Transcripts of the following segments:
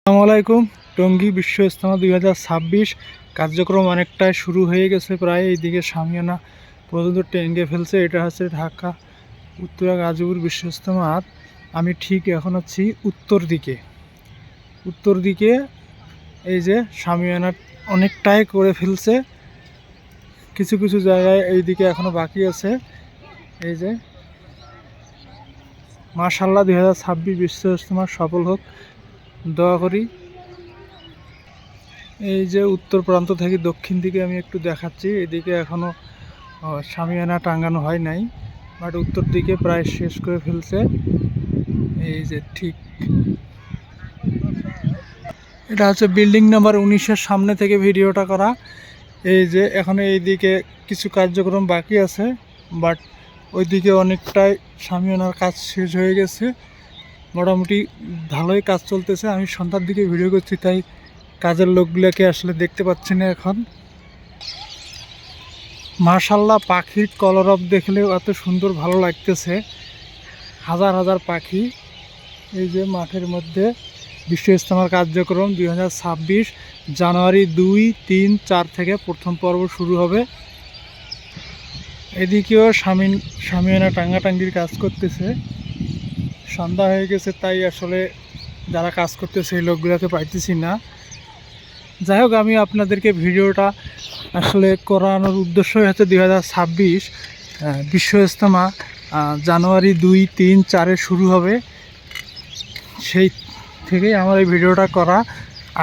আসসালামু আলাইকুম। টঙ্গী বিশ্ব ইজতেমা 2026 কার্যক্রম অনেকটাই শুরু হয়ে গেছে। প্রায় এইদিকে শামিয়ানা পর্যন্ত টেঙ্গে ফেলছে। এটা হচ্ছে ঢাকা উত্তরা গাজীপুর বিশ্ব ইজতেমার। আমি ঠিক এখন আছি উত্তর দিকে। এই যে শামিয়ানা অনেকটাই করে ফেলছে, কিছু কিছু জায়গায় এইদিকে এখনো বাকি আছে। এই যে মাশাআল্লাহ 2026 বিশ্ব ইজতেমা সফল হোক, দোয়া করি। এই যে উত্তর প্রান্ত থেকে দক্ষিণ দিকে আমি একটু দেখাচ্ছি। এদিকে এখনো শামিয়ানা টাঙ্গানো হয় নাই, বাট উত্তর দিকে প্রায় শেষ করে ফেলছে। এই যে ঠিক এটা হচ্ছে বিল্ডিং নাম্বার 19-এর সামনে থেকে ভিডিওটা করা। এই যে এখন এইদিকে কিছু কার্যক্রম বাকি আছে, বাট ওইদিকে অনেকটাই শামিয়ানার কাজ শেষ হয়ে গেছে। মোটামুটি ভালোই কাজ চলতেছে। আমি সন্ধ্যার দিকে ভিডিও করছি, তাই কাজের লোকগুলোকে আসলে দেখতে পাচ্ছি না এখন। মাশাআল্লাহ, পাখির কলরব দেখলেও এত সুন্দর ভালো লাগতেছে। হাজার হাজার পাখি এই যে মাঠের মধ্যে। বিশ্ব ইজতেমার কার্যক্রম 2026 জানুয়ারি 2, 3, 4 থেকে প্রথম পর্ব শুরু হবে। এদিকেও শামিয়ানা টাঙ্গাটাঙ্গির কাজ করতেছে। সন্ধ্যা হয়ে গেছে, তাই আসলে যারা কাজ করতেছে সেই লোকগুলোকে পাইতেছি না। যাই হোক, আমি আপনাদেরকে ভিডিওটা আসলে করানোর উদ্দেশ্যই হচ্ছে 2026 বিশ্ব ইজতেমা জানুয়ারি 2, 3, 4-এ শুরু হবে। সেই থেকেই আমার এই ভিডিওটা করা।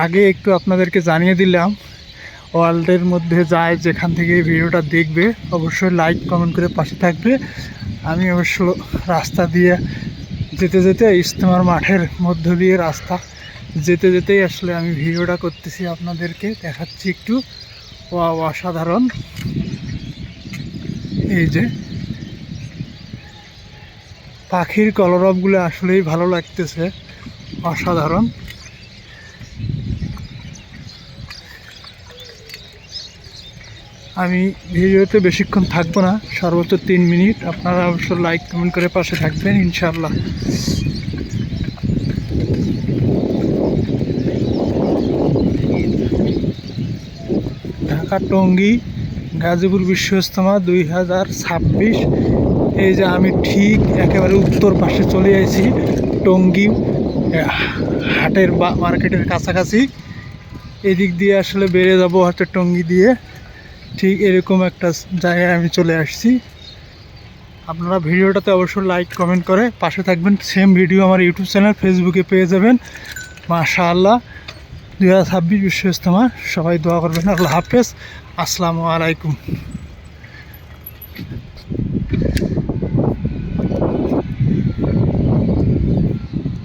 আগে একটু আপনাদেরকে জানিয়ে দিলাম, ওয়ার্ল্ডের মধ্যে যায় যেখান থেকে এই ভিডিওটা দেখবে অবশ্যই লাইক কমেন্ট করে পাশে থাকবে। আমি অবশ্য রাস্তা দিয়ে যেতে যেতে ইজতেমার মাঠের মধ্য দিয়ে রাস্তা যেতে যেতেই আসলে আমি ভিডিওটা করতেছি, আপনাদেরকে দেখাচ্ছি একটু। অসাধারণ। এই যে পাখির কলরবগুলো আসলেই ভালো লাগতেছে, অসাধারণ। আমি ভিডিওতে বেশিক্ষণ থাকবো না, সর্বোচ্চ 3 মিনিট। আপনারা অবশ্য লাইক কমেন্ট করে পাশে থাকবেন ইনশাআল্লাহ। ঢাকা টঙ্গী গাজীপুর বিশ্ব ইজতেমা 2026। এই যে আমি ঠিক একেবারে উত্তর পাশে চলে আসি, টঙ্গী হাটের বা মার্কেটের কাছাকাছি। এদিক দিয়ে আসলে বেরিয়ে যাবো হচ্ছে টঙ্গী দিয়ে। ঠিক এরকম একটা জায়গায় আমি চলে আসছি। আপনারা ভিডিওটাতে অবশ্যই লাইক কমেন্ট করে পাশে থাকবেন। সেম ভিডিও আমার ইউটিউব চ্যানেল ফেসবুকে পেয়ে যাবেন। মাশাআল্লাহ 2026 বিশ্ব ইজতেমা। সবাই দোয়া করবেন। আল্লাহ হাফেজ। আসসালামু আলাইকুম।